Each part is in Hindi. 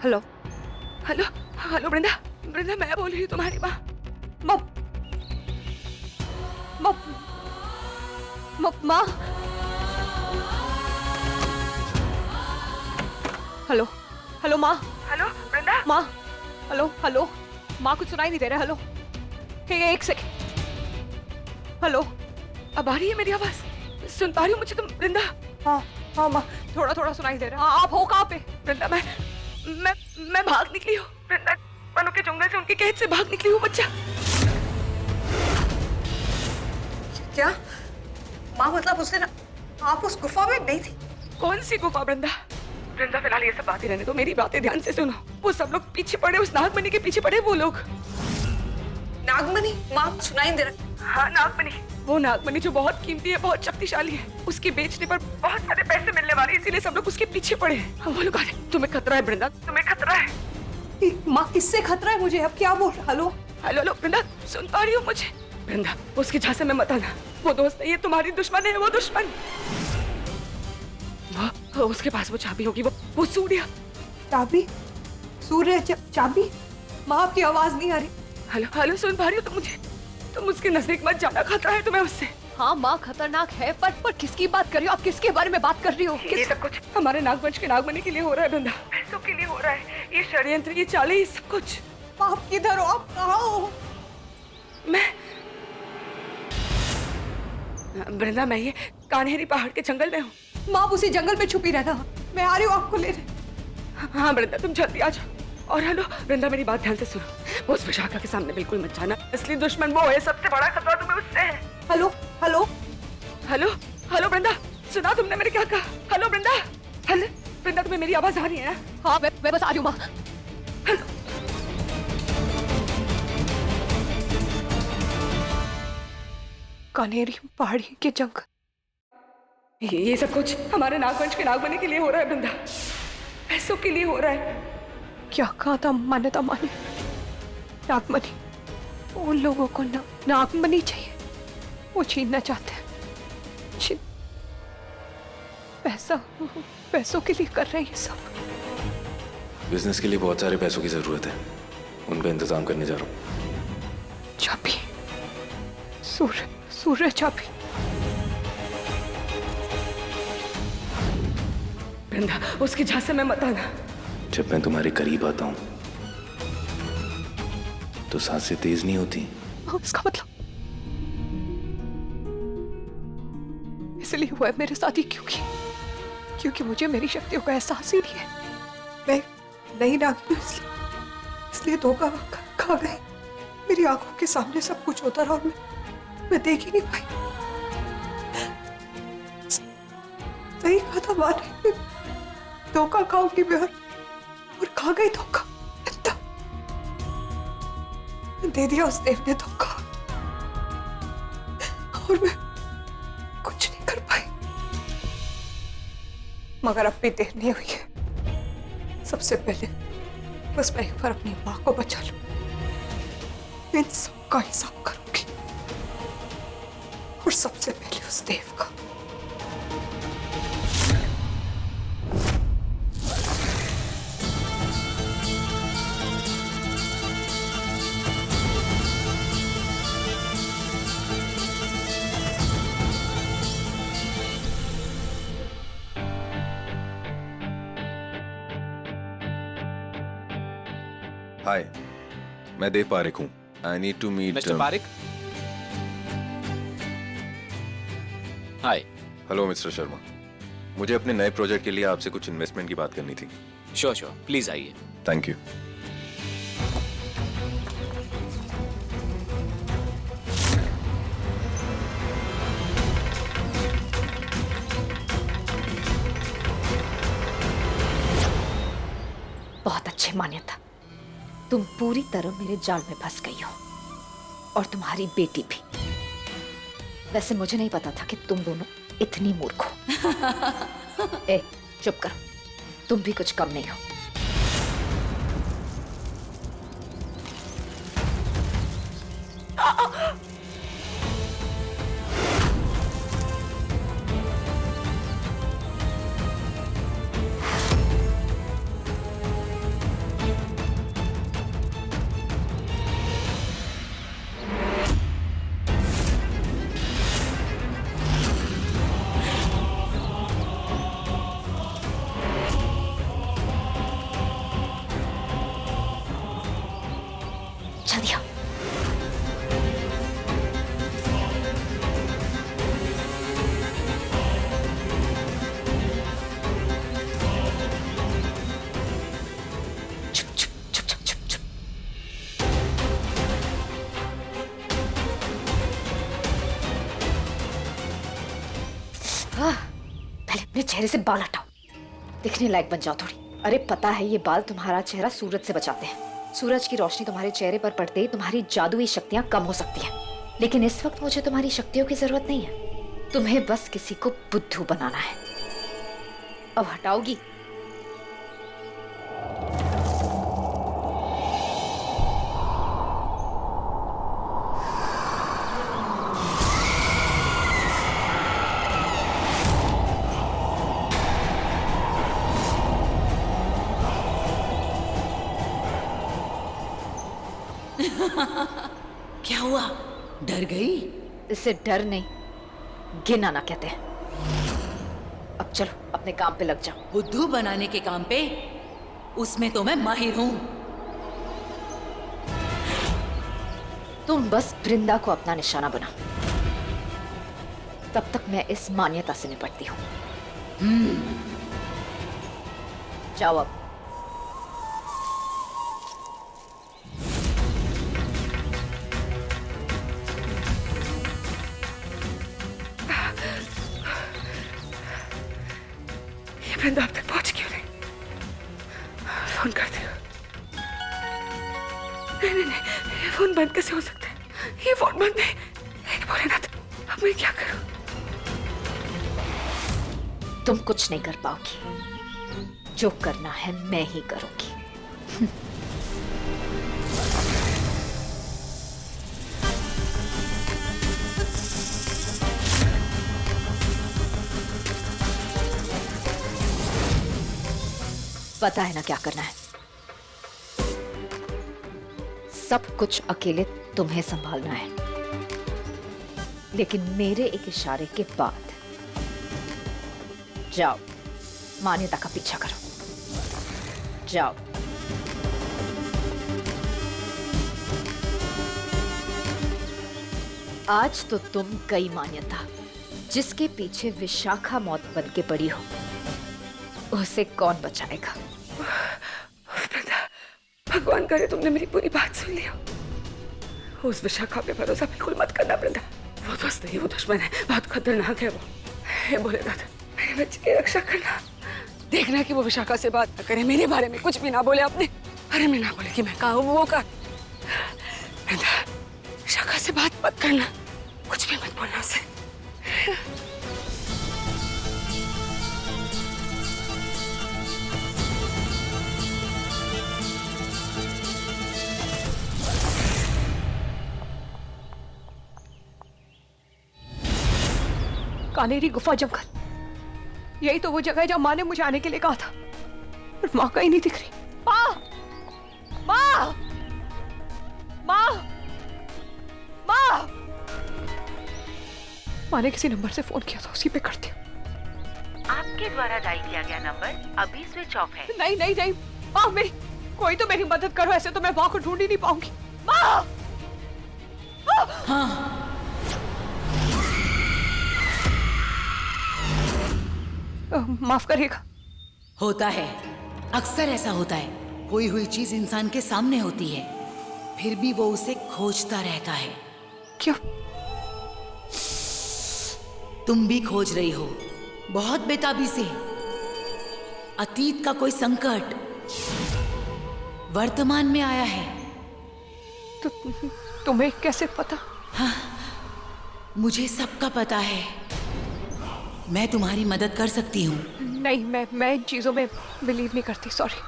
हेलो। हेलो हेलो वृंदा, वृंदा मैं बोल रही हूँ तुम्हारी माँ। माँ माँ माँ माँ। हेलो हेलो माँ। हेलो वृंदा। माँ हेलो हेलो। माँ कुछ सुनाई नहीं दे रहा। हेलो एक सेकंड। हेलो अब आ रही है मेरी आवाज? सुन पा रही हो मुझे तुम वृंदा? हाँ हाँ माँ, थोड़ा थोड़ा सुनाई दे रहा है। हाँ, आप हो कहाँ पे? वृंदा मैं भाग निकली हूँ वृंदा, वनों के जंगल से उनके कैद से भाग निकली हूँ बच्चा। क्या माँ, मतलब उसने आप उस गुफा में नहीं थी? कौन सी गुफा वृंदा? वृंदा फिलहाल ये सब बातें रहने दो, मेरी बातें ध्यान से सुनो। वो सब लोग पीछे पड़े, उस नागमणि के पीछे पड़े वो लोग। नागमणि? माँ सुनाई दे रहा। हाँ नागमणि, वो नागमणि जो बहुत कीमती है, बहुत शक्तिशाली है, उसके बेचने पर बहुत सारे पैसे मिलने वाले, इसीलिए सब लोग उसके पीछे पड़े हैं। वो लोग आ रहे। तुम्हें खतरा है वृंदा, तुम्हें खतरा है। माँ किससे खतरा है मुझे? अब क्या बोल? हेलो हेलो हेलो वृंदा, सुन पा रही हो मुझे? वृंदा उसके झांसे में मत आना, वो दोस्त नहीं है, तुम्हारी दुश्मन है वो दुश्मन। वो उसके पास वो चाबी होगी, वो सूर्य। चाबी? सूर्य चाबी? माँ आपकी आवाज नहीं आ रही। हेलो हेलो, सुन पा रही हो तुम मुझे? तुम उसके नजदीक मत जाना, खतरा है तुम्हें उससे। हाँ माँ खतरनाक है, पर किसकी बात कर रही हो आप? किसके बारे में बात कर रही हो? ये सब कुछ हमारे नागवंश के नागमणि के लिए हो रहा है वृंदा, पैसों के लिए हो रहा है। ये षड्यंत्र, ये चालें, ये सब कुछ। आप किधर हो? आप कहाँ हो? मैं वृंदा, मैं ये कान्हेरी पहाड़ के जंगल में हूँ। माँ उसी जंगल में छुपी रहना, मैं आ रही हूँ आपको लेने। हाँ वृंदा तुम जल्दी आ जाओ। और हेलो वृंदा, मेरी बात ध्यान से सुनो, वो उस विशाखा के सामने बिल्कुल मत जाना, असली दुश्मन वो है, सबसे बड़ा खतरा तुम्हें उससे है। हेलो हेलो हेलो हेलो वृंदा, सुना तुमने मैंने क्या कहा? हेलो वृंदा, हेलो वृंदा, तुम्हें मेरी आवाज आ रही है ना? हाँ मैं बस आ रही हूँ माँ। हेलो कान्हेरी पहाड़ी के जंगल, ये सब कुछ हमारे नागवंश के नागमणि के लिए हो रहा है वृंदा, पैसों के लिए हो रहा है। क्या कहा था मान्यता माने? नागमणि? उन लोगों को नागमणि चाहिए, वो छीनना चाहते हैं। पैसों के लिए कर रहे हैं ये सब। बिजनेस के लिए बहुत सारे पैसों की जरूरत है, उनका इंतजाम करने जा रहा हूँ। चाबी, सूर्य चाबी। वृंदा उसके झांसे में मत आना। जब मैं तुम्हारे करीब आता हूँ तो सांसें तेज नहीं होती। इसका मतलब इसलिए हुआ है मेरे साथ ही, क्योंकि मुझे मेरी शक्तियों का एहसास ही नहीं है। मैं नहीं नागी हूँ, इसलिए धोखा खा गए। मेरी आंखों के सामने सब कुछ होता रहा और मैं देख ही नहीं पाई। सही कहा था माँ ने, धोखा खाऊंगी मैं, और खा गई धोखा। दे दिया उस देव ने धोखा, और मैं कुछ नहीं कर पाई। मगर अब भी देर नहीं हुई है। सबसे पहले बस मैं एक बार अपनी माँ को बचा लूं, इन सबका हिसाब करूंगी, और सबसे पहले उस देव का। हाय, मैं देव पारेख हूँ। I need to meet mister Parekh. Hi. Hello mister Sharma, मुझे अपने नए प्रोजेक्ट के लिए आपसे कुछ इन्वेस्टमेंट की बात करनी थी। श्योर प्लीज आइए। Thank you. बहुत अच्छे मान्यता, तुम पूरी तरह मेरे जाल में फंस गई हो, और तुम्हारी बेटी भी। वैसे मुझे नहीं पता था कि तुम दोनों इतनी मूर्ख हो। ए, चुप करो, तुम भी कुछ कम नहीं हो। मेरे चेहरे से बाल हटाओ, दिखने लायक बन जाओ थोड़ी। अरे पता है ये बाल तुम्हारा चेहरा सूरज से बचाते हैं। सूरज की रोशनी तुम्हारे चेहरे पर पड़ते ही तुम्हारी जादुई शक्तियां कम हो सकती हैं। लेकिन इस वक्त मुझे तुम्हारी शक्तियों की जरूरत नहीं है। तुम्हें बस किसी को बुद्धू बनाना है। अब हटाओगी? क्या हुआ, डर गई? इसे डर नहीं, घिन आना कहते हैं। अब चलो अपने काम पे लग जाओ। बुद्धू बनाने के काम पे? उसमें तो मैं माहिर हूँ। तुम बस वृंदा को अपना निशाना बनाओ, तब तक मैं इस मान्यता से निपटती हूँ। जाओ अब। वृंदा अब तक पहुंच क्यों नहीं? फोन कर दिया। नहीं, ये फोन बंद कैसे हो सकता है? ये फोन बंद नहीं। भोलेनाथ, अब मैं क्या करूं? तुम कुछ नहीं कर पाओगी। जो करना है मैं ही करूंगी। पता है ना क्या करना है। सब कुछ अकेले तुम्हें संभालना है, लेकिन मेरे एक इशारे के बाद जाओ, मान्यता का पीछा करो। जाओ। आज तो तुम गई मान्यता। जिसके पीछे विशाखा मौत बन के पड़ी हो, उसे कौन बचाएगा? भगवान करे तुमने मेरी पूरी बात सुन ली हो। उस विशाखा पे भरोसा बिल्कुल मत करना वृंदा। वो दोस्त नहीं, वो दुश्मन है, बहुत खतरनाक है वो। हे भोलेनाथ, मेरे बच्चे की रक्षा करना। देखना कि वो विशाखा से बात न करे, मेरे बारे में कुछ भी ना बोले अपने बारे में, ना बोले कि मैं कहा हूँ वो कहा। वृंदा, विशाखा से बात मत करना, कुछ भी मत बोलना उसे। कानेरी गुफा जंगल, यही तो वो जगह है जहां माँ ने मुझे आने के लिए कहा था, पर माँ कहीं नहीं दिख रही। माँ, माँ, माँ, माँ। माँ ने किसी नंबर से फोन किया था, उसी पे करती हूँ। आपके द्वारा डायल किया गया नंबर अभी स्विच ऑफ है। नहीं नहीं नहीं, माँ मेरी कोई तो मेरी मदद करो, ऐसे तो मैं माँ को ढूंढ ही नहीं पाऊंगी। माँ! हाँ, माफ करिएगा। होता है, अक्सर ऐसा होता है। खोई हुई चीज इंसान के सामने होती है, फिर भी वो उसे खोजता रहता है। क्यों? तुम भी खोज रही हो, बहुत बेताबी से। अतीत का कोई संकट वर्तमान में आया है। तो तुम्हें कैसे पता? मुझे सबका पता है। मैं तुम्हारी मदद कर सकती हूँ। नहीं, मैं इन चीजों में बिलीव नहीं करती, सॉरी।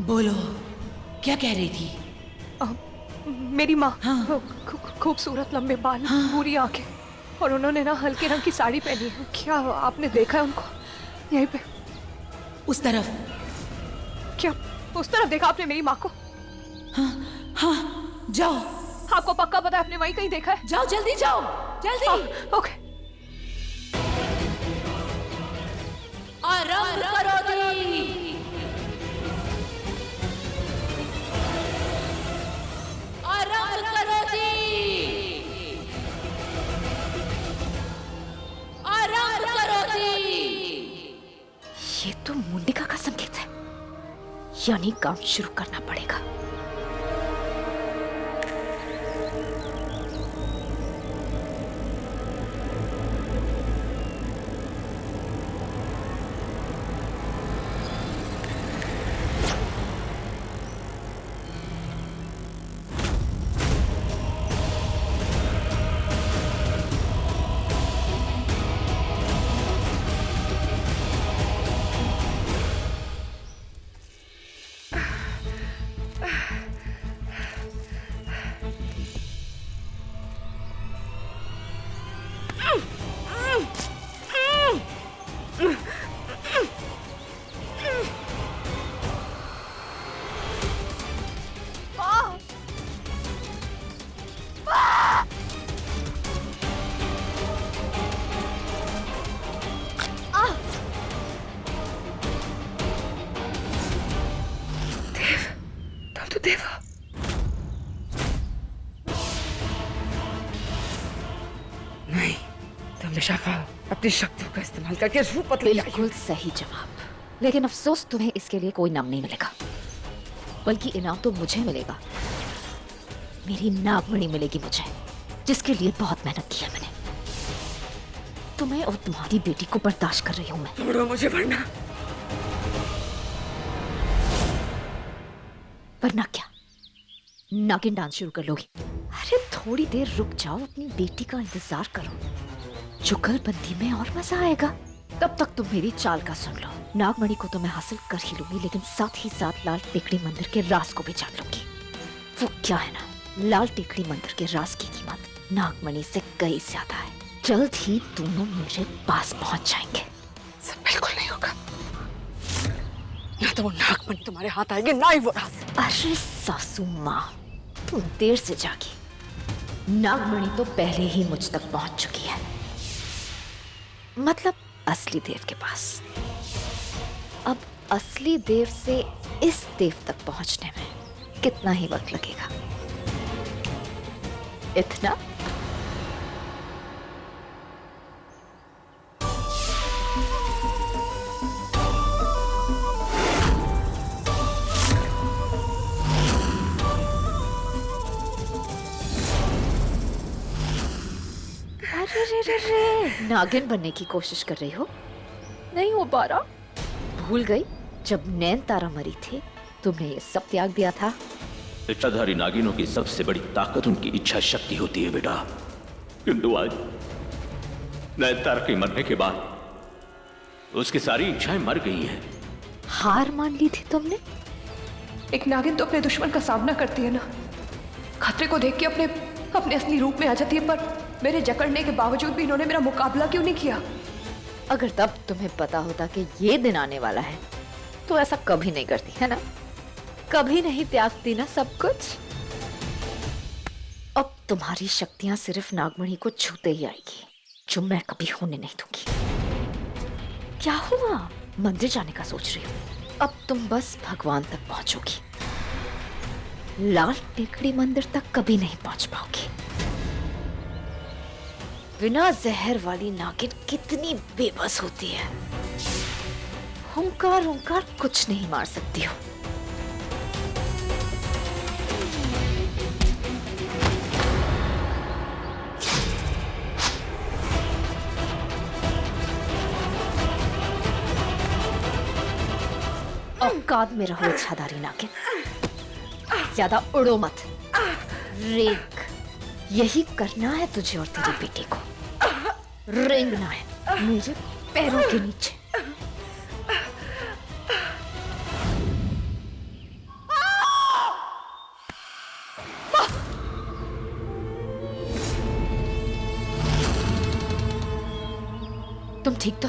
बोलो, क्या कह रही थी? मेरी माँ, हाँ। खूबसूरत लंबे बाल, पूरी आंखें, और उन्होंने ना हल्के रंग की साड़ी पहनी है। क्या आपने देखा है उनको? यहीं पे उस तरफ। क्या उस तरफ देखा आपने मेरी माँ को? हाँ, जाओ। आपको पक्का पता है आपने वहीं कहीं देखा है? जाओ, जल्दी जाओ, जल्दी। ओके। आरंभ करो दी। आरंभ करो दी। आरंभ करो दी। ये तो मुंडिका का संकेत है, यानी काम शुरू करना पड़ेगा। देवा, नहीं, तुम विशाखा अपनी शक्तियों का इस्तेमाल करके रूप बदल लाई। बिल्कुल सही जवाब, लेकिन अफसोस तुम्हें इसके लिए कोई इनाम नहीं मिलेगा, बल्कि इनाम तो मुझे मिलेगा। मेरी नागमणि मिलेगी मुझे, जिसके लिए बहुत मेहनत की है मैंने। तुम्हें और तुम्हारी बेटी को बर्दाश्त कर रही हूं मैं। छोड़ो मुझे, वरना वरना क्या, नागिन डांस शुरू कर लोगी? अरे थोड़ी देर रुक जाओ, अपनी बेटी का इंतजार करो, जुगलबंदी में और मजा आएगा। तब तक तुम मेरी चाल का सुन लो। नागमणि को तो मैं हासिल कर ही लूंगी, लेकिन साथ ही साथ लाल टेकड़ी मंदिर के राज को भी जान लूंगी। वो क्या है ना, लाल टेकड़ी मंदिर के राज की कीमत नागमणि से कई ज्यादा है। जल्द ही दोनों मेरे पास पहुंच जाएंगे। सब बिल्कुल नहीं होगा। ना तो वो नागमणि तुम्हारे हाथ आएगी, ना ही वो राज। अरे सासू माँ, तुम देर से जागी। नागमणि तो पहले ही मुझ तक पहुंच चुकी है, मतलब असली देव के पास। अब असली देव से इस देव तक पहुंचने में कितना ही वक्त लगेगा? इतना? अरे नागिन बनने की कोशिश कर रही हो? नहीं हो पा रहा? भूल गई जब नैन तारा मरी थी, तुमने ये सब त्याग दिया था। इच्छाधारी नागिनों की सबसे बड़ी ताकत उनकी इच्छा शक्ति होती है बेटा, किंतु आज नैनतारा के मरने के बाद उसकी सारी इच्छाएं मर गई हैं। हार मान ली थी तुमने? एक नागिन तो अपने दुश्मन का सामना करती है ना, खतरे को देख के अपने असली रूप में आ जाती है, पर मेरे जकड़ने के बावजूद भी इन्होंने मेरा मुकाबला क्यों नहीं किया? अगर तब तुम्हें पता होता कि ये दिन आने वाला है, तो ऐसा कभी नहीं करती, है ना? कभी नहीं त्यागती ना सब कुछ। अब तुम्हारी शक्तियां सिर्फ नागमणि को छूते ही आएगी, जो मैं कभी होने नहीं दूंगी। क्या हुआ? मंदिर जाने का सोच रही हो? अब तुम बस भगवान तक पहुंचोगी, लाल टेकड़ी मंदिर तक कभी नहीं पहुंच पाओगी। बिना जहर वाली नागिन कितनी बेबस होती है। हुंकार हुंकार कुछ नहीं मार सकती हो। औकात में रहो इच्छाधारी नागिन, ज्यादा उड़ो मत। रेंग, यही करना है तुझे और तेरी बेटी को। रेंगना है मेरे पैरों के नीचे। तुम ठीक तो?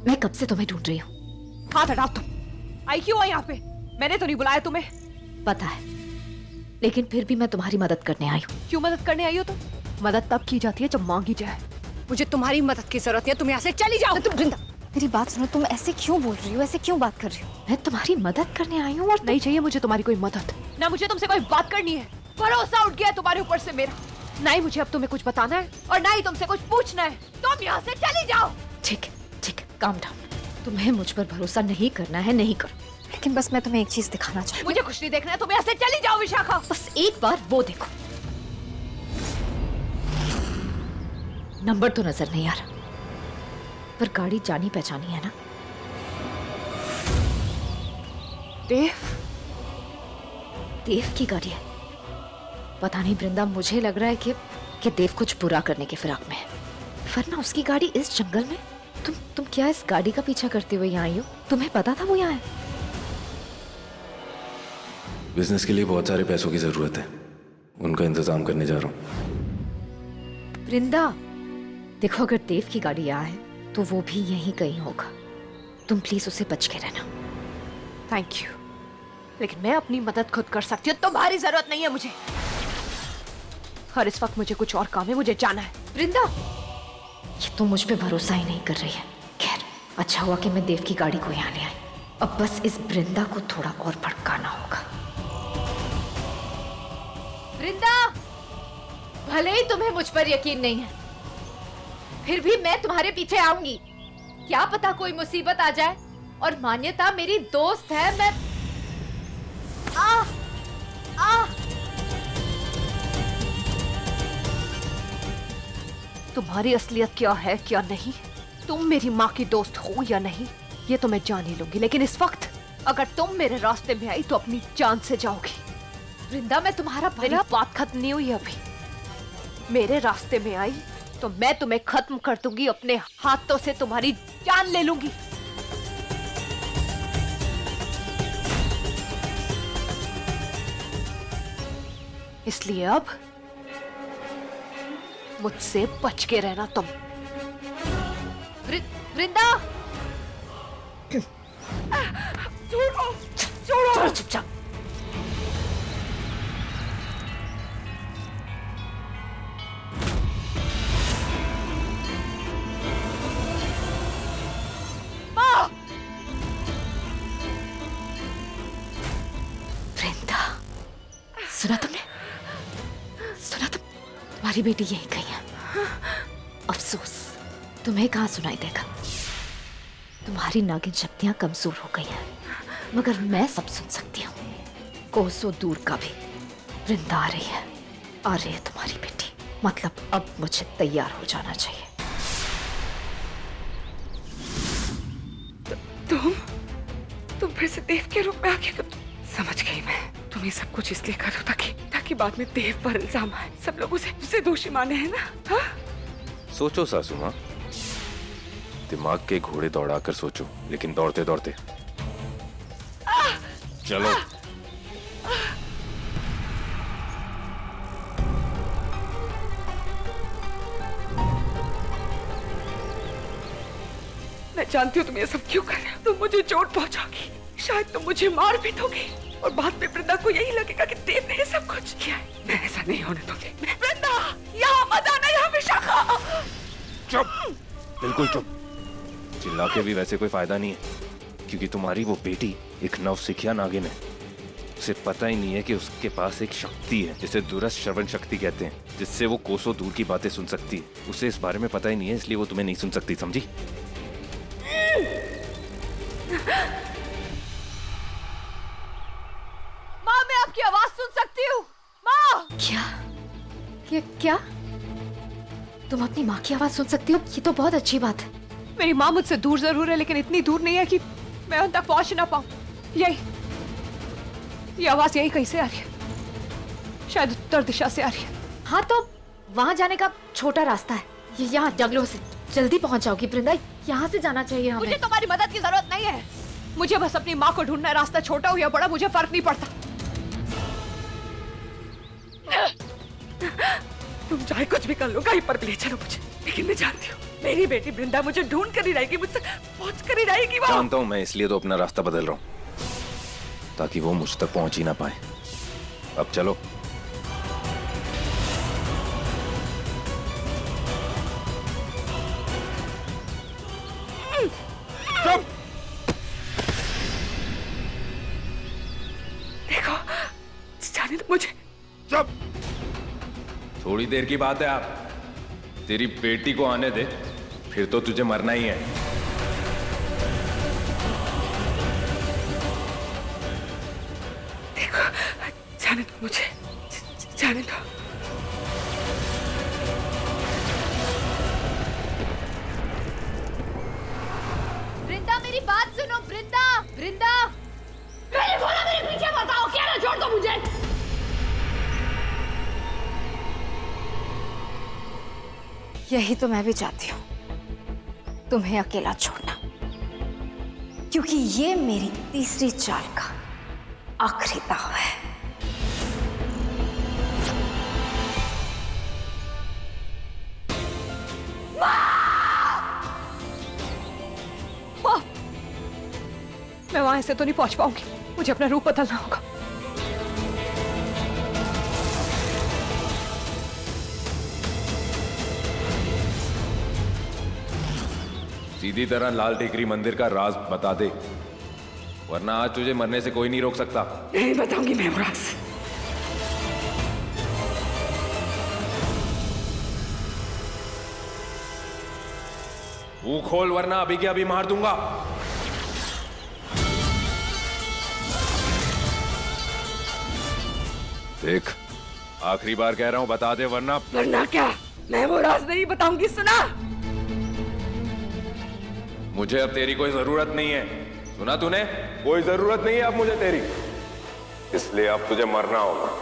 मैं कब से तुम्हें ढूंढ रही हूँ। हाथ हटाओ तुम। आई क्यों है यहाँ पे? मैंने तो नहीं बुलाया तुम्हें। पता है, लेकिन फिर भी मैं तुम्हारी मदद करने आई हूँ। क्यों मदद करने आई हो तुम? मदद तब की जाती है जब मांगी जाए। मुझे तुम्हारी मदद की जरूरत है, तुम यहाँ से चली जाओ। तुम वृंदा, मेरी बात सुनो। तुम ऐसे क्यों बोल रही हो? ऐसे क्यों बात कर रही हो? मैं तुम्हारी मदद करने आई हूँ और नहीं चाहिए मुझे तुम्हारी कोई मदद, ना मुझे तुमसे कोई बात करनी है। भरोसा उठ गया तुम्हारे ऊपर से मेरा। ना ही मुझे अब तुम्हें कुछ बताना है और ना ही तुमसे कुछ पूछना है। तुम यहाँ से चली जाओ। ठीक है, काम डाउन। तुम्हें मुझ पर भरोसा नहीं करना है, नहीं करो। लेकिन बस मैं तुम्हें एक चीज दिखाना चाहती हूँ। मुझे कुछ नहीं देखना है, तुम यहाँ से चली जाओ विशाखा। बस एक बार वो देखो। नंबर तो नजर नहीं आ रहा, पर गाड़ी जानी पहचानी है ना? देव की गाड़ी है। पता नहीं वृंदा, मुझे लग रहा है कि देव कुछ बुरा करने के फिराक में है, वरना उसकी गाड़ी इस जंगल में। तुम क्या इस गाड़ी का पीछा करते हुए यहाँ आई हो? तुम्हें पता था वो यहाँ है? बिजनेस के लिए बहुत सारे पैसों की जरूरत है, उनका इंतजाम करने जा रहा हूँ। वृंदा देखो, अगर देव की गाड़ी यहाँ है तो वो भी यहीं कहीं होगा। तुम प्लीज उसे बच के रहना। थैंक यू, लेकिन मैं अपनी मदद खुद कर सकती हूँ, तुम्हारी जरूरत नहीं है मुझे। और इस वक्त मुझे कुछ और काम है, मुझे जाना है। वृंदा, ये तो मुझ पे भरोसा ही नहीं कर रही है। खैर, अच्छा हुआ कि मैं देव की गाड़ी को यहाँ ले आई। अब बस इस वृंदा को थोड़ा और भड़काना होगा। वृंदा, भले ही तुम्हें मुझ पर यकीन नहीं है, फिर भी मैं तुम्हारे पीछे आऊंगी। क्या पता कोई मुसीबत आ जाए, और मान्यता मेरी दोस्त है। मैं तुम्हारी असलियत क्या है क्या नहीं, तुम मेरी माँ की दोस्त हो या नहीं, ये तो मैं जान ही लूंगी। लेकिन इस वक्त अगर तुम मेरे रास्ते में आई तो अपनी जान से जाओगी। वृंदा, मैं तुम्हारा मेरी बात खत्म नहीं हुई अभी। मेरे रास्ते में आई तो मैं तुम्हें खत्म कर दूंगी, अपने हाथों से तुम्हारी जान ले लूंगी। इसलिए अब मुझसे बच के रहना तुम। वृंदा, छोड़ो चुपचाप। वृंदा, सुना तुमने? सुना तुम्हारी बेटी यही गई है। अफसोस, तुम्हें कहाँ सुनाई देगा। तुम्हारी नागिन शक्तियां कमजोर हो गई हैं, मगर मैं सब सुन सकती हूँ। कोसों दूर का भी वृंदा आ रही है तुम्हारी बेटी। मतलब अब मुझे तैयार हो जाना चाहिए। तुम फिर से देव के रूप में आ गए। समझ गई मैं, तुम ये सब कुछ इसलिए करो ताकि बाद में देव पर इल्जाम आए, सब लोग उसे दोषी माने, है ना? हाँ? सोचो सासू माँ, दिमाग के घोड़े दौड़ाकर सोचो, लेकिन दौड़ते दौड़ते चलो। मैं जानती हूँ तुम ये सब क्यों कर रहे हो। तुम मुझे चोट पहुंचाओगी, शायद तुम मुझे मार भी दोगी, और बाद में वृंदा को यही लगेगा कि देव ने ये सब कुछ किया है। मैं ऐसा नहीं होने दूंगी। वृंदा, यहाँ मत आना, यहाँ विशाखा। चुप, बिल्कुल चुप। चिल्ला के भी वैसे कोई फायदा नहीं है, क्योंकि तुम्हारी वो बेटी एक नवसिखिया नागिन है। उसे पता ही नहीं है कि उसके पास एक शक्ति है जिसे दूरस्थ श्रवण शक्ति कहते हैं, जिससे वो कोसों दूर की बातें सुन सकती है। उसे इस बारे में पता ही नहीं है, इसलिए वो तुम्हें नहीं सुन सकती, समझी? माँ, मैं आपकी आवाज सुन सकती हूँ। माँ! क्या? तुम अपनी माँ की आवाज सुन सकती हो? ये तो बहुत अच्छी बात है। मेरी माँ मुझसे दूर जरूर है, लेकिन इतनी दूर नहीं है कि मैं उन तक पहुंच ना पाऊं। ये आवाज यही कहीं से आ रही है, शायद उत्तर दिशा से आ रही है। हाँ, तो वहाँ जाने का छोटा रास्ता है, ये यहाँ जंगलों से। जल्दी पहुँच जाओगी वृंदा, यहाँ से जाना चाहिए हमें। मुझे तुम्हारी मदद की जरूरत नहीं है। मुझे बस अपनी माँ को ढूंढना है। रास्ता छोटा हो या बड़ा मुझे फर्क नहीं पड़ता। तुम चाहे कुछ भी कर लो, कहीं पर भी ले चलो मुझे, लेकिन मैं जानती हूँ मेरी बेटी वृंदा मुझे ढूंढ कर ही रहेगी, मुझसे पहुंच कर ही रहेगी। वो जानता हूँ मैं, इसलिए तो अपना रास्ता बदल रहा हूँ, ताकि वो मुझ तक पहुंच ही ना पाए। अब चलो। देखो, जाने दो मुझे। चुप, थोड़ी देर की बात है। आप तेरी बेटी को आने दे, फिर तो तुझे मरना ही है। देखो, जाने दो मुझे, जाने दो। वृंदा, मेरी बात सुनो। वृंदा, मैंने बोला मेरे पीछे बताओ, क्या ना छोड़ दो मुझे। यही तो मैं भी चाहती हूँ, तुम्हें अकेला छोड़ना, क्योंकि ये मेरी तीसरी चाल का आखिरी दाव है। माँ! मैं वहां से तो नहीं पहुंच पाऊंगी, मुझे अपना रूप बदलना होगा। सीधी तरह लाल टेकरी मंदिर का राज बता दे, वरना आज तुझे मरने से कोई नहीं रोक सकता। नहीं बताऊंगी मैं वो राज। मुंह खोल वरना अभी के अभी मार दूंगा। देख, आखिरी बार कह रहा हूं, बता दे वरना क्या? मैं वो राज नहीं बताऊंगी, सुना? मुझे अब तेरी कोई जरूरत नहीं है। सुना तूने? कोई जरूरत नहीं है अब मुझे तेरी, इसलिए अब तुझे मरना होगा।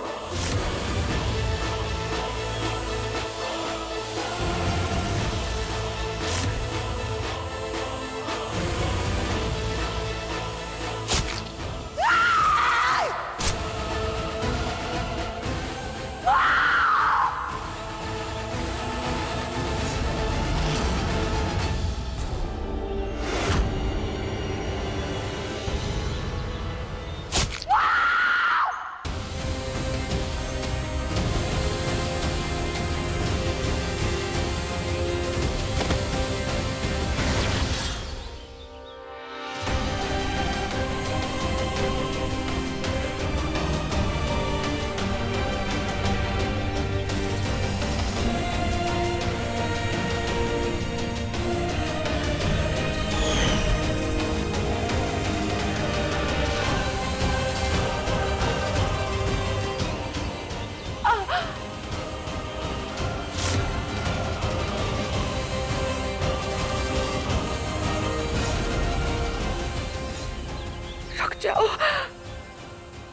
रुक जाओ।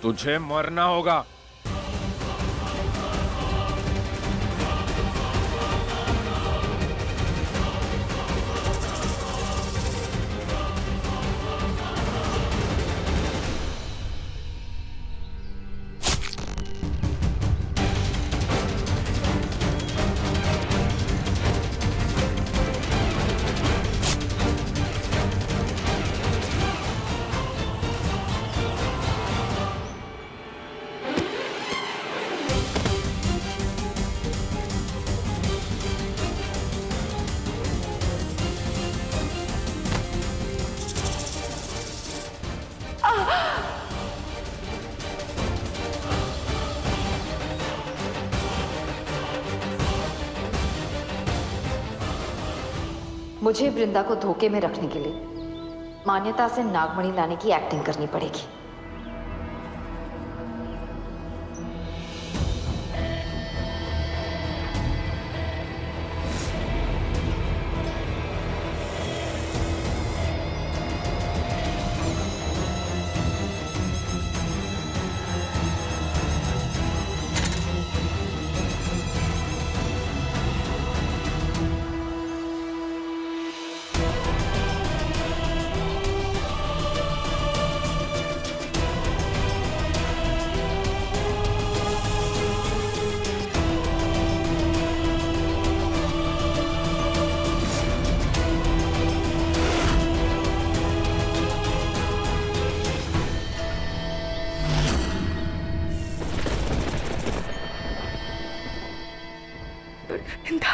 तुझे मरना होगा। मुझे वृंदा को धोखे में रखने के लिए मान्यता से नागमणि लाने की एक्टिंग करनी पड़ेगी। वृंदा,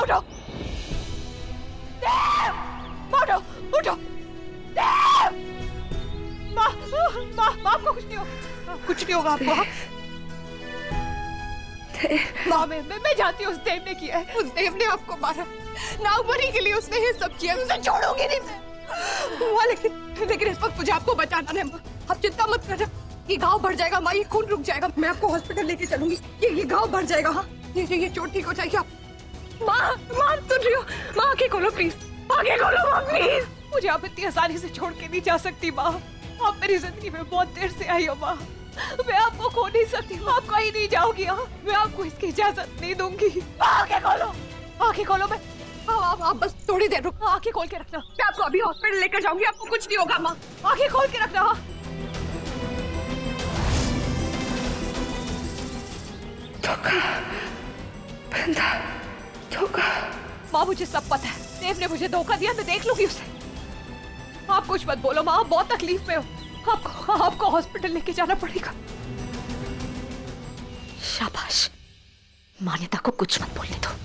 उठो, उठो, माँ आपको कुछ नहीं होगा, कुछ नहीं होगा आपको। माँ मैं जानती हूँ उस देव ने किया है, उस देव ने आपको मारा, नागमणि के लिए उसने ये सब किया, उसे छोड़ूंगी नहीं मैं। लेकिन इस वक्त मुझे आपको बचाना है माँ, आप चिंता मत करना, ये घाव बढ़ जाएगा माँ, ये खून रुक जाएगा, मैं आपको हॉस्पिटल लेके चलूंगी, ये घाव बढ़ जाएगा। हाँ ये चोट ठीक हो जाएगी। आप माँ सुन रही हो? माँ आंखें खोलो प्लीज, आंखें खोलो माँ प्लीज। मुझे आप इतनी आसानी से छोड़ के नहीं जा सकती माँ, आप मेरी जिंदगी में बहुत देर से आई हो माँ, मैं आपको खो नहीं सकती, आप कहीं नहीं जाओगी। मैं आपको इसकी इजाजत नहीं दूंगी। आंखें खोलो, आंखें खोलो। मैं आप बस थोड़ी देर रुको, आंखें खोल के रखना, मैं आपको अभी हॉस्पिटल लेकर जाऊंगी, आपको कुछ नहीं होगा माँ, आंखें खोल के रखना। धोखा, वृंदा, धोखा। माँ मुझे सब पता है, देव ने मुझे धोखा दिया, मैं देख लूंगी उसे। आप कुछ मत बोलो माँ, आप बहुत तकलीफ में हो, आपको हॉस्पिटल लेके जाना पड़ेगा। शाबाश, मान्यता को कुछ मत बोलने दो,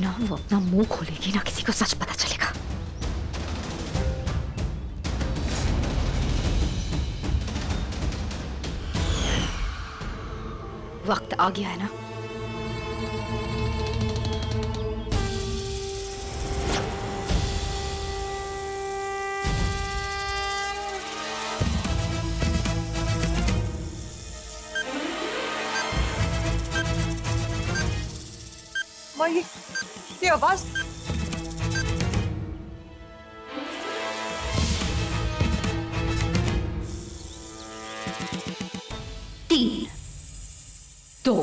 ना वो अपना मुंह खोलेगी ना किसी को सच पता चलेगा। वक्त आ गया है ना। माँ, ये आवाज तीन, दो,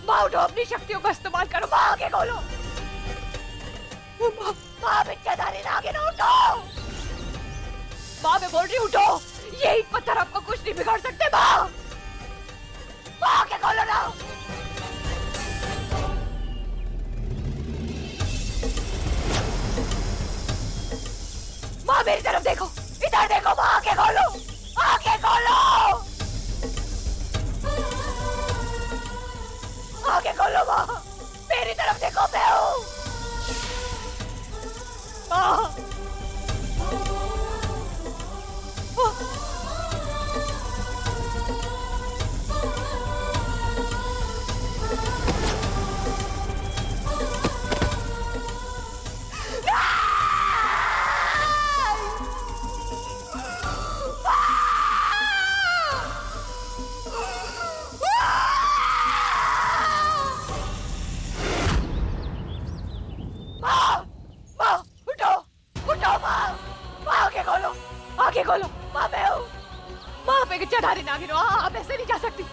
माँ उठो, अपनी शक्तियों का इस्तेमाल करो। माँ आगे खोलो। माँ बिच्छाधारी नागिन उठो। माँ मैं बोल रही हूँ उठो। ये ईंट पत्थर आपको कुछ नहीं बिगाड़ सकते। माँ माँ आगे खोलो ना। माँ मेरी तरफ देखो, इधर देखो। माँ आगे खोलो, आगे खोलो, आगे खोलो। माँ मेरी तरफ देखो, मैं हूँ। माँ आगे खोलो। माँ मैं हूँ। माँ पे चढ़ाने नागिन हो। आप ऐसे नहीं जा सकती।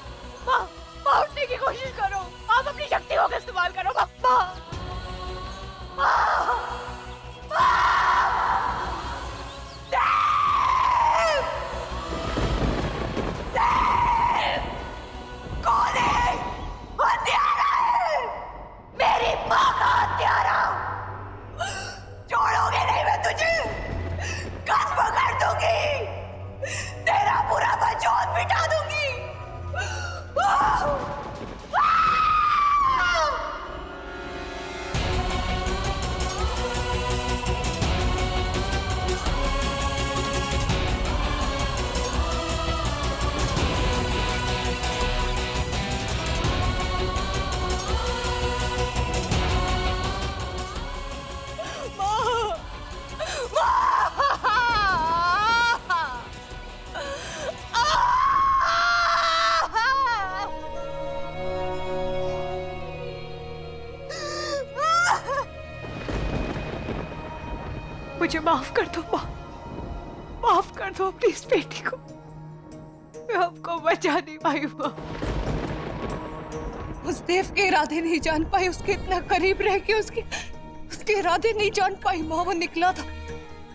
माँ माँ उठने की कोशिश करो। आप अपनी शक्तियों का इस्तेमाल करो। माँ माँ कौन है? हत्यारा है। मेरी माँ का हत्यारा। छोड़ोगे नहीं मैं तुझे। कसम कर दूंगी, तेरा पूरा वजूद मिटा दूंगी। मुझे माफ कर दो माँ, माफ कर दो अपनी इस बेटी को। मैं आपको बचा नहीं पाई माँ। उस देव के इरादे नहीं जान पाई, उसके इतना करीब रह के उसके इरादे नहीं जान पाई माँ। वो निकला था,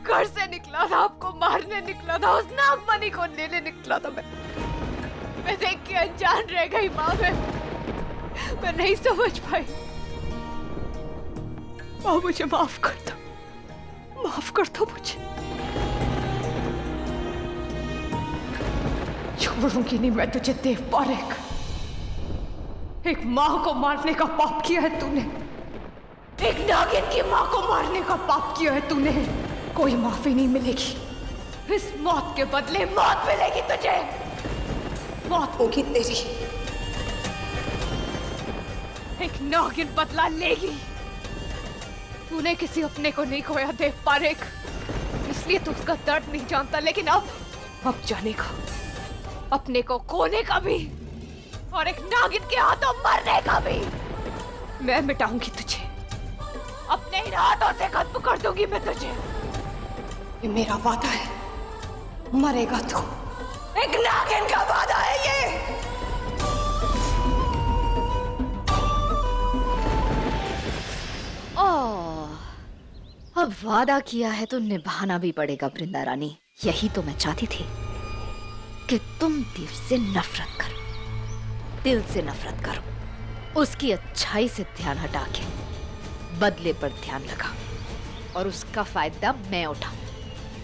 घर से निकला था, आपको मारने निकला था, उस नागमणि को लेने निकला था। मैं देख के अनजान रह गई माँ। मैं नहीं समझ पाई माँ। मुझे माफ कर दो, माफ कर दो मुझे। छोड़ूंगी नहीं मैं तुझे देव पारेख। एक माँ को मारने का पाप किया है तूने, एक नागिन की माँ को मारने का पाप किया है तूने। कोई माफी नहीं मिलेगी। इस मौत के बदले मौत मिलेगी तुझे। मौत होगी तेरी। एक नागिन बदला लेगी। तूने किसी अपने को नहीं खोया देव पारेख, इसलिए तू उसका दर्द नहीं जानता, लेकिन अब अब जाने का, अपने को खोने का भी और एक नागिन के हाथों मरने का भी। मैं मिटाऊंगी तुझे, अपने इन हाथों से खत्म कर दूंगी मैं तुझे। ये मेरा वादा है, मरेगा तू। एक नागिन का वादा है ये। अब वादा किया है तो निभाना भी पड़ेगा वृंदा रानी। यही तो मैं चाहती थी कि तुम देव से नफरत करो, दिल से नफरत करो, उसकी अच्छाई से ध्यान हटा के बदले पर ध्यान लगा और उसका फायदा मैं उठाऊं,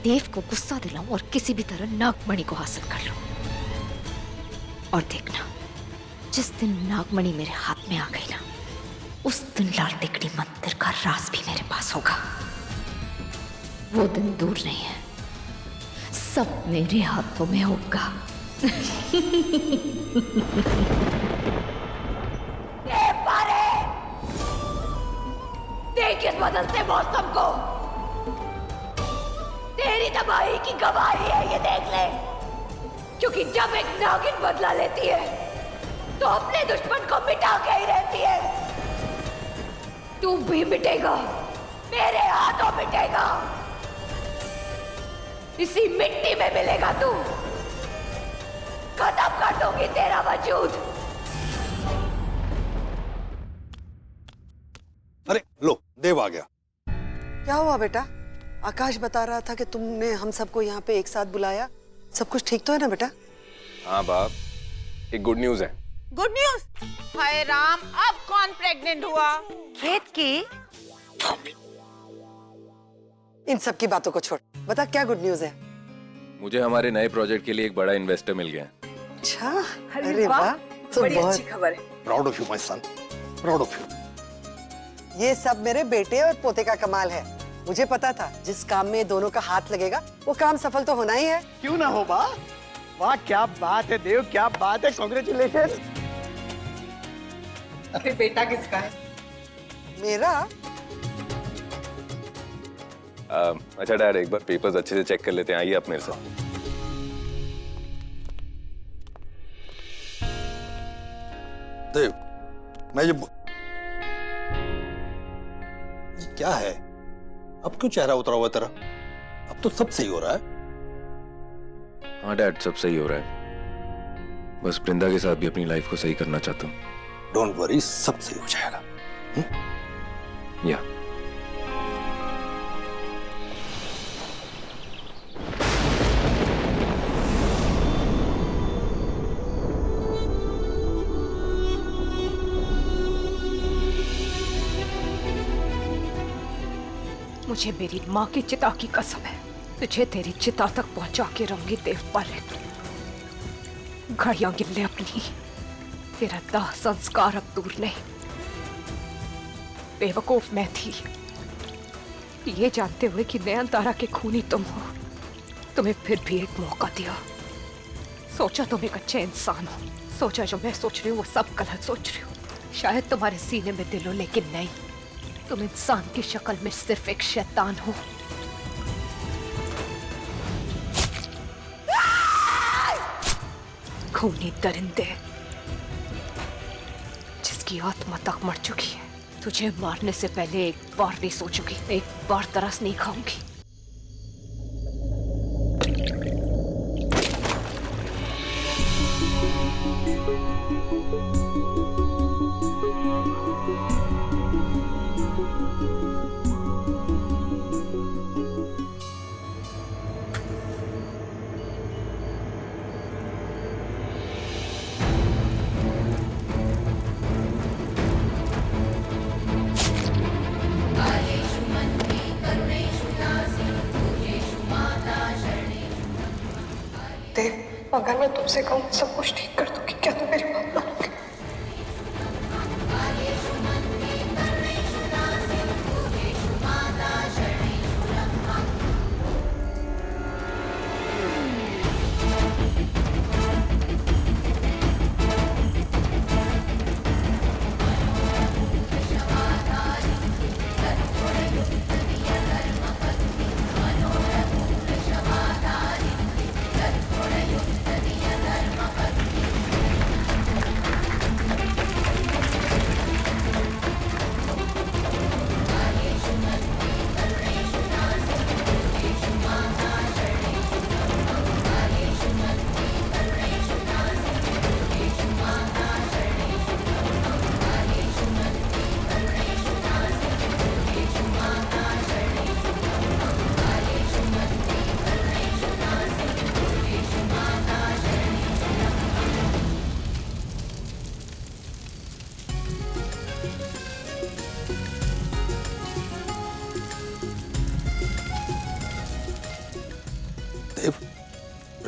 देव को गुस्सा दिलाऊं और किसी भी तरह नागमणि को हासिल कर लूं। और देखना, जिस दिन नागमणि मेरे हाथ में आ गई ना, उस दिन लाल टिकड़ी मंदिर का राज भी मेरे पास होगा। वो दिन दूर नहीं है, सब मेरे हाथों में होगा। देख इस बदलते मौसम को, तेरी तबाही की गवाही है ये, देख ले। क्योंकि जब एक नागिन बदला लेती है तो अपने दुश्मन को मिटा के ही रहती है। तू भी मिटेगा, मेरे हाथों मिटेगा, इसी मिट्टी में मिलेगा तू। खत्म कर दूंगी तेरा वजूद। अरे लो, देव आ गया। क्या हुआ बेटा? आकाश बता रहा था कि तुमने हम सबको यहाँ पे एक साथ बुलाया। सब कुछ ठीक तो है ना बेटा? हाँ बाप, एक गुड न्यूज है। Good news? हाय राम, अब कौन प्रेग्नेंट हुआ? खेत की इन सब की बातों को छोड़, बता क्या गुड न्यूज है? मुझे हमारे नए प्रोजेक्ट के लिए एक बड़ा इन्वेस्टर मिल गया। अच्छा, अरे वाह, तो बड़ी बहुत अच्छी खबर है। Proud of you my son, proud of you. ये सब मेरे बेटे और पोते का कमाल है। मुझे पता था जिस काम में दोनों का हाथ लगेगा वो काम सफल तो होना ही है। क्यों ना हो बा? वाह क्या बात है देव, क्या बात है, कांग्रेचुलेशन। फिर बेटा किसका है? मेरा? अच्छा डैड, एक बार पेपर्स अच्छे से चेक कर लेते हैं, आइए आप मेरे साथ। देव, मैं ये क्या है? अब क्यों चेहरा उतरा हुआ तेरा? अब तो सब सही हो रहा है। हाँ डैड, सब सही हो रहा है। बस वृंदा के साथ भी अपनी लाइफ को सही करना चाहता हूँ। डोंट वरी, सब सही हो जाएगा। या मुझे मेरी माँ की चिता की कसम है, तुझे तेरी चिता तक पहुंचा के रहूंगी देवपाल। घड़ियां गिन ले अपनी, तेरा दाह संस्कार अब दूर नहीं। बेवकूफ मैं थी, ये जानते हुए कि नयनतारा के खूनी तुम हो, तुम्हें फिर भी एक मौका दिया। सोचा तुम एक अच्छे इंसान हो, सोचा जो मैं सोच रही हूँ वो सब गलत सोच रही हूँ। शायद तुम्हारे सीने में दिल हो, लेकिन नहीं, तुम इंसान की शक्ल में सिर्फ एक शैतान हो। खूनी दरिंदे, जिसकी आत्मा तक मर चुकी है, तुझे मारने से पहले एक बार नहीं सोचूंगी, एक बार तरस नहीं खाऊंगी। अगर मैं तुमसे कहूँ सब कुछ ठीक कर दूंगी, क्या तुम मेरी बात मानोगे?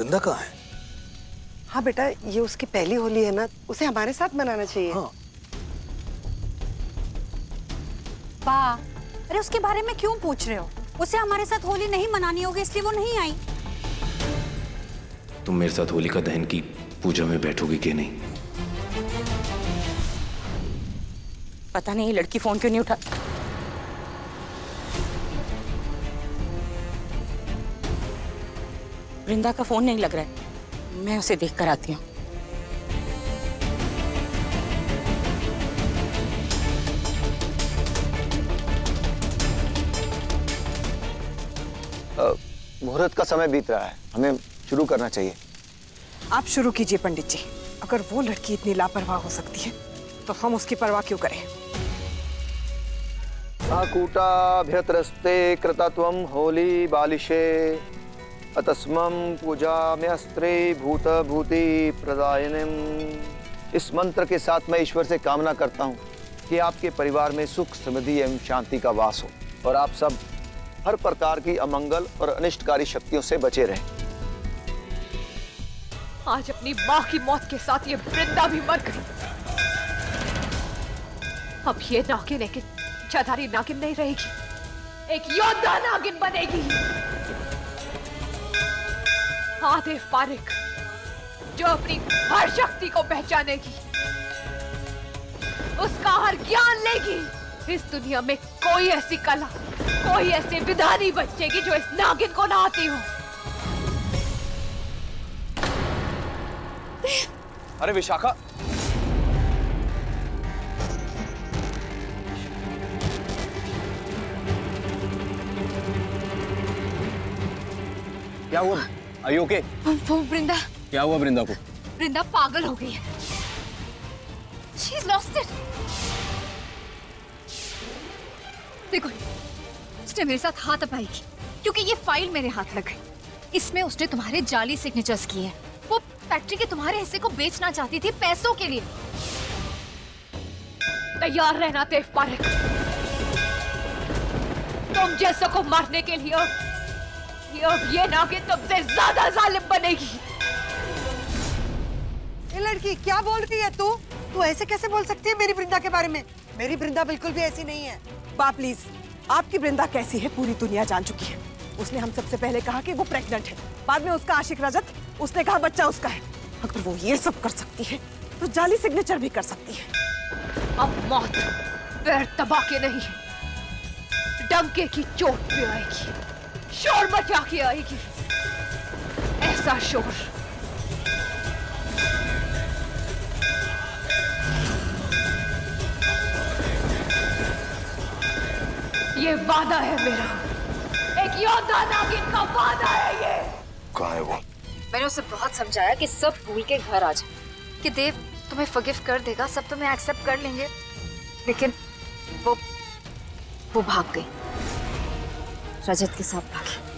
वृंदा कहाँ है? हाँ बेटा, ये उसकी पहली होली है ना, उसे हमारे साथ मनाना चाहिए। हाँ। अरे उसके बारे में क्यों पूछ रहे हो? उसे हमारे साथ होली नहीं मनानी होगी इसलिए वो नहीं आई। तुम मेरे साथ होलिका दहन की पूजा में बैठोगी कि नहीं? पता नहीं ये लड़की फोन क्यों नहीं उठा। वृंदा का फोन नहीं लग रहा है, मैं उसे देख कर आती हूँ। मुहूर्त का समय बीत रहा है, हमें शुरू करना चाहिए। आप शुरू कीजिए पंडित जी। अगर वो लड़की इतनी लापरवाह हो सकती है तो हम उसकी परवाह क्यों करें? आकूटाभ्यतरस्ते कृतत्वं होली बालिशे अतस्मं पूजाम्यस्त्रे भूतभूति प्रदायिनीम्। इस मंत्र के साथ मैं ईश्वर से कामना करता हूँ कि आपके परिवार में सुख समृद्धि एवं शांति का वास हो और आप सब हर प्रकार की अमंगल और अनिष्टकारी शक्तियों से बचे रहें। आज अपनी माँ की मौत के साथ ये वृंदा भी मर गई। अब ये नागिन एक इच्छाधारी नागिन नहीं रहेगी, एक योद्धा नागिन बनेगी। आतिफ पारिक जो अपनी हर शक्ति को पहचानेगी, उसका हर ज्ञान लेगी। इस दुनिया में कोई ऐसी कला, कोई ऐसी विधा नहीं बचेगी जो इस नागिन को ना आती हो। अरे विशाखा, क्या हुआ? Are you okay? वृंदा, क्या हुआ वृंदा को? वृंदा पागल हो गई है। She's lost it. देखो, उसने मेरे साथ हाथ अपाएगी क्योंकि ये फाइल मेरे हाथ लग गई। इसमें उसने तुम्हारे जाली सिग्नेचर्स किए हैं। वो फैक्ट्री के तुम्हारे हिस्से को बेचना चाहती थी पैसों के लिए। तैयार रहना तेफ पारिक, तुम जैसों को मारने के लिए अब ये नागिन तुमसे ज्यादा जालिम बनेगी। ये लड़की क्या बोल रही है तू? तू ऐसे कैसे बोल सकती है मेरी वृंदा के बारे में? मेरी वृंदा बिल्कुल भी ऐसी नहीं है। बा प्लीज, आपकी वृंदा कैसी है पूरी दुनिया जान चुकी है। उसने हम सबसे पहले कहा कि वो प्रेग्नेंट है, बाद में उसका आशिक रजत, उसने कहा बच्चा उसका है। अगर वो ये सब कर सकती है तो जाली सिग्नेचर भी कर सकती है। अब मौत पैर दबा के नहीं, डंके की चोट पे आएगी, शोर मचा के आएगी। ऐसा शोर ये वादा है मेरा, एक योद्धा नागिन का वादा है ये। कहाँ है वो? मैंने उसे बहुत समझाया कि सब भूल के घर आ जाए, कि देव तुम्हें फॉरगिव कर देगा, सब तुम्हें एक्सेप्ट कर लेंगे, लेकिन वो भाग गई, रजत के साथ भागी।